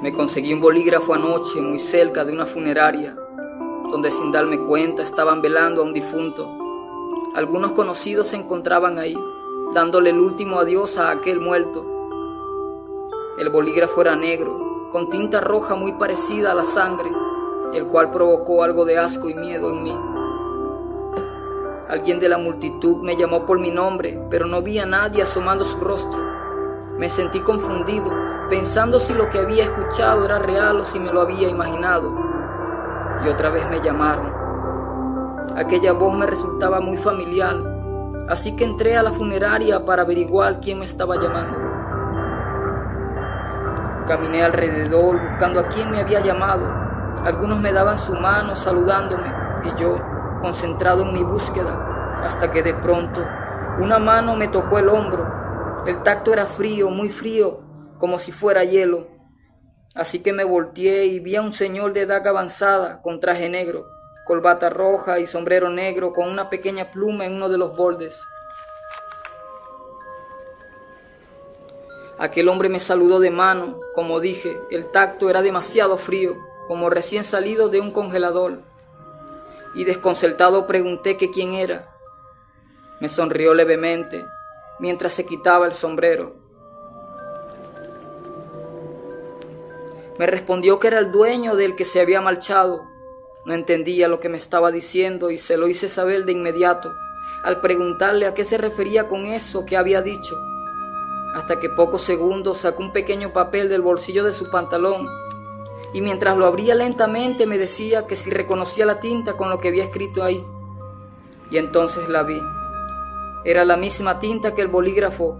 Me conseguí un bolígrafo anoche muy cerca de una funeraria, donde sin darme cuenta estaban velando a un difunto. Algunos conocidos se encontraban ahí, dándole el último adiós a aquel muerto. El bolígrafo era negro, con tinta roja muy parecida a la sangre, el cual provocó algo de asco y miedo en mí. Alguien de la multitud me llamó por mi nombre, pero no vi a nadie asomando su rostro. Me sentí confundido, pensando si lo que había escuchado era real o si me lo había imaginado. Y otra vez me llamaron. Aquella voz me resultaba muy familiar, así que entré a la funeraria para averiguar quién me estaba llamando. Caminé alrededor buscando a quién me había llamado. Algunos me daban su mano saludándome y yo, concentrado en mi búsqueda, hasta que de pronto una mano me tocó el hombro. El tacto era frío, muy frío, como si fuera hielo. Así que me volteé y vi a un señor de edad avanzada con traje negro, corbata roja y sombrero negro con una pequeña pluma en uno de los bordes. Aquel hombre me saludó de mano. Como dije, el tacto era demasiado frío, como recién salido de un congelador. Y desconcertado pregunté que quién era. Me sonrió levemente mientras se quitaba el sombrero. Me respondió que era el dueño del que se había marchado. No entendía lo que me estaba diciendo y se lo hice saber de inmediato, al preguntarle a qué se refería con eso que había dicho. Hasta que pocos segundos sacó un pequeño papel del bolsillo de su pantalón y mientras lo abría lentamente me decía que si reconocía la tinta con lo que había escrito ahí. Y entonces la vi. Era la misma tinta que el bolígrafo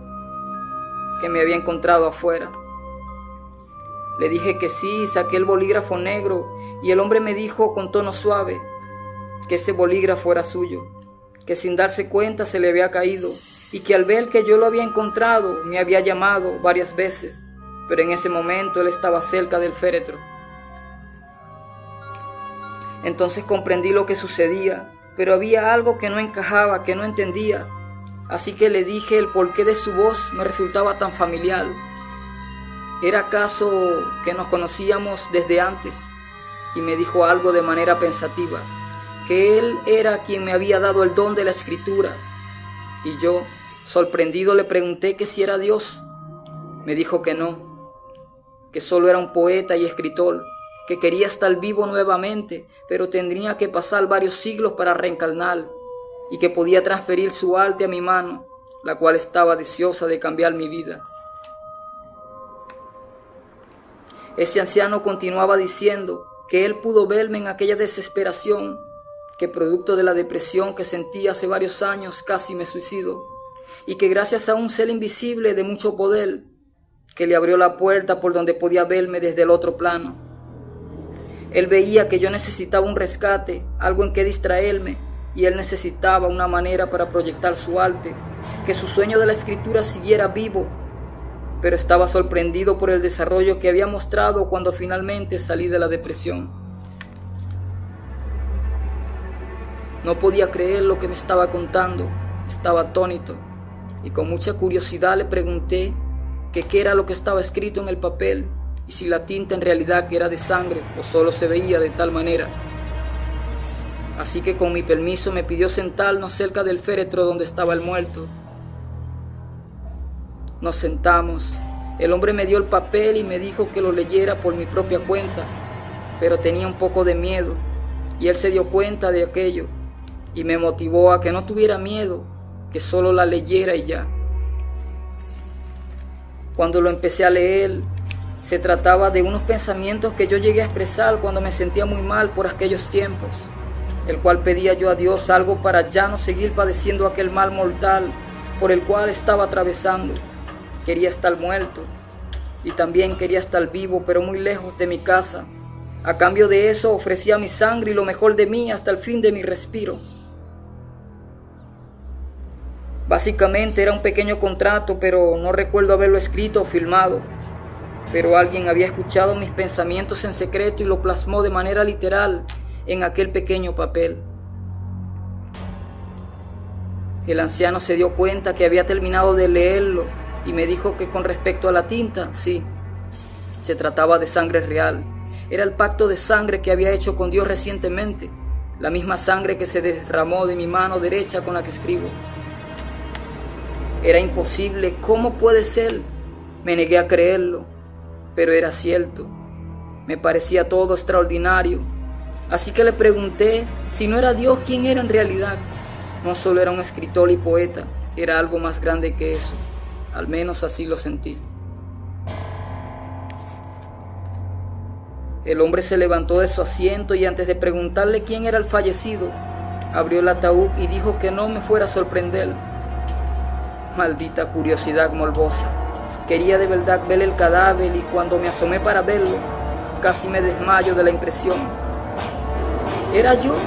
que me había encontrado afuera. Le dije que sí, saqué el bolígrafo negro y el hombre me dijo con tono suave que ese bolígrafo era suyo, que sin darse cuenta se le había caído y que al ver que yo lo había encontrado me había llamado varias veces, pero en ese momento él estaba cerca del féretro. Entonces comprendí lo que sucedía, pero había algo que no encajaba, que no entendía, así que le dije el porqué de su voz me resultaba tan familiar. ¿Era acaso que nos conocíamos desde antes? Y me dijo algo de manera pensativa, que él era quien me había dado el don de la escritura. Y yo, sorprendido, le pregunté que si era Dios. Me dijo que no, que solo era un poeta y escritor, que quería estar vivo nuevamente, pero tendría que pasar varios siglos para reencarnar, y que podía transferir su arte a mi mano, la cual estaba deseosa de cambiar mi vida. Ese anciano continuaba diciendo que él pudo verme en aquella desesperación, que producto de la depresión que sentía hace varios años casi me suicido, y que gracias a un ser invisible de mucho poder, que le abrió la puerta por donde podía verme desde el otro plano. Él veía que yo necesitaba un rescate, algo en que distraerme, y él necesitaba una manera para proyectar su arte, que su sueño de la escritura siguiera vivo, pero estaba sorprendido por el desarrollo que había mostrado cuando finalmente salí de la depresión. No podía creer lo que me estaba contando, estaba atónito, y con mucha curiosidad le pregunté que qué era lo que estaba escrito en el papel, y si la tinta en realidad era de sangre o solo se veía de tal manera. Así que con mi permiso me pidió sentarnos cerca del féretro donde estaba el muerto. Nos sentamos. El hombre me dio el papel y me dijo que lo leyera por mi propia cuenta, pero tenía un poco de miedo, y él se dio cuenta de aquello, y me motivó a que no tuviera miedo, que solo la leyera y ya. Cuando lo empecé a leer, se trataba de unos pensamientos que yo llegué a expresar cuando me sentía muy mal por aquellos tiempos, el cual pedía yo a Dios algo para ya no seguir padeciendo aquel mal mortal por el cual estaba atravesando. Quería estar muerto y también quería estar vivo, pero muy lejos de mi casa. A cambio de eso ofrecía mi sangre y lo mejor de mí hasta el fin de mi respiro. Básicamente era un pequeño contrato, pero no recuerdo haberlo escrito o filmado. Pero alguien había escuchado mis pensamientos en secreto y lo plasmó de manera literal en aquel pequeño papel. El anciano se dio cuenta que había terminado de leerlo y me dijo que con respecto a la tinta, sí, Se trataba de sangre real. Era el pacto de sangre que había hecho con Dios recientemente, la misma sangre que se derramó de mi mano derecha con la que escribo. Era imposible. ¿Cómo puede ser? Me negué a creerlo, pero era cierto. Me parecía todo extraordinario. Así que le pregunté si no era Dios, ¿quién era en realidad? No solo era un escritor y poeta, era algo más grande que eso. Al menos así lo sentí. El hombre se levantó de su asiento y antes de preguntarle quién era el fallecido, abrió el ataúd y dijo que no me fuera a sorprender. Maldita curiosidad morbosa. Quería de verdad ver el cadáver y cuando me asomé para verlo, casi me desmayo de la impresión. Era yo por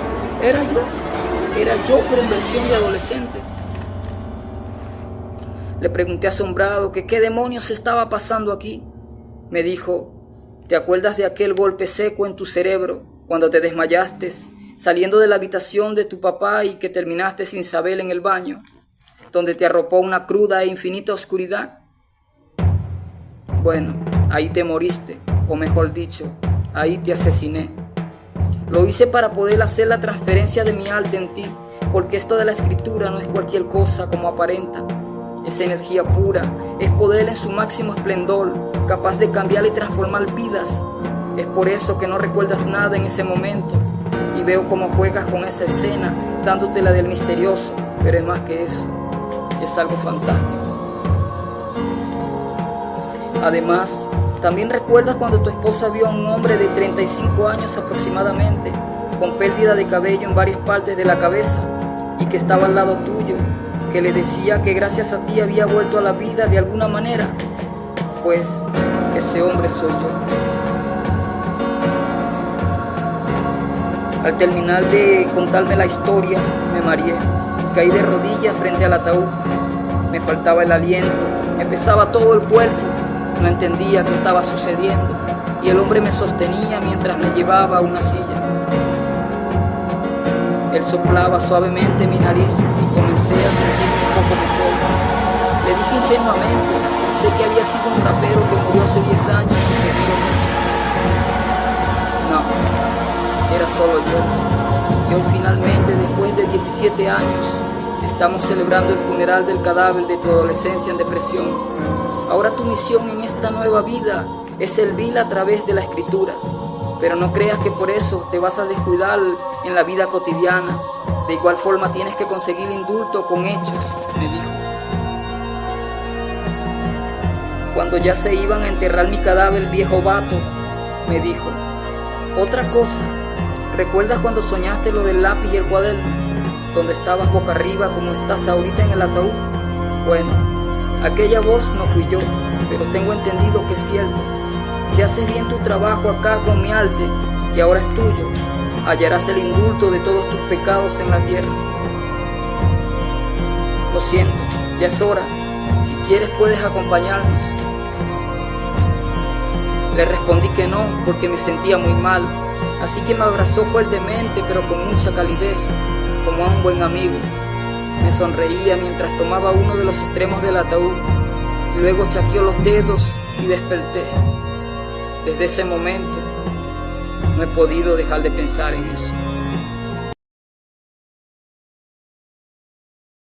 inversión de adolescente. Le pregunté asombrado que qué demonios estaba pasando aquí. Me dijo: ¿te acuerdas de aquel golpe seco en tu cerebro cuando te desmayaste saliendo de la habitación de tu papá y que terminaste sin saber en el baño, donde te arropó una cruda e infinita oscuridad? Bueno, ahí te moriste, o mejor dicho, ahí te asesiné. Lo hice para poder hacer la transferencia de mi alma en ti, porque esto de la escritura no es cualquier cosa como aparenta. Es energía pura, es poder en su máximo esplendor, capaz de cambiar y transformar vidas. Es por eso que no recuerdas nada en ese momento, y veo cómo juegas con esa escena, dándote la del misterioso, pero es más que eso, es algo fantástico. Además, también recuerdas cuando tu esposa vio a un hombre de 35 años aproximadamente, con pérdida de cabello en varias partes de la cabeza, y que estaba al lado tuyo, que le decía que gracias a ti había vuelto a la vida de alguna manera. Pues ese hombre soy yo. Al terminar de contarme la historia, me mareé y caí de rodillas frente al ataúd. Me faltaba el aliento, me pesaba todo el cuerpo, no entendía qué estaba sucediendo y el hombre me sostenía mientras me llevaba a una silla. Él soplaba suavemente mi nariz y comencé a sentirme un poco mejor. Le dije ingenuamente, pensé que había sido un rapero que murió hace 10 años y que miro mucho. No, era solo yo. Y hoy finalmente, después de 17 años, estamos celebrando el funeral del cadáver de tu adolescencia en depresión. Ahora tu misión en esta nueva vida es servir a través de la escritura. Pero no creas que por eso te vas a descuidar en la vida cotidiana. De igual forma tienes que conseguir indulto con hechos, me dijo. Cuando ya se iban a enterrar mi cadáver, el viejo vato me dijo: otra cosa, ¿recuerdas cuando soñaste lo del lápiz y el cuaderno? Donde estabas boca arriba como estás ahorita en el ataúd. Bueno, aquella voz no fui yo, pero tengo entendido que es cierto. Si haces bien tu trabajo acá con mi arte, que ahora es tuyo, hallarás el indulto de todos tus pecados en la tierra. Lo siento, ya es hora. Si quieres puedes acompañarnos. Le respondí que no, porque me sentía muy mal. Así que me abrazó fuertemente, pero con mucha calidez, como a un buen amigo. Me sonreía mientras tomaba uno de los extremos del ataúd, y luego chasqueó los dedos y desperté. Desde ese momento no he podido dejar de pensar en eso.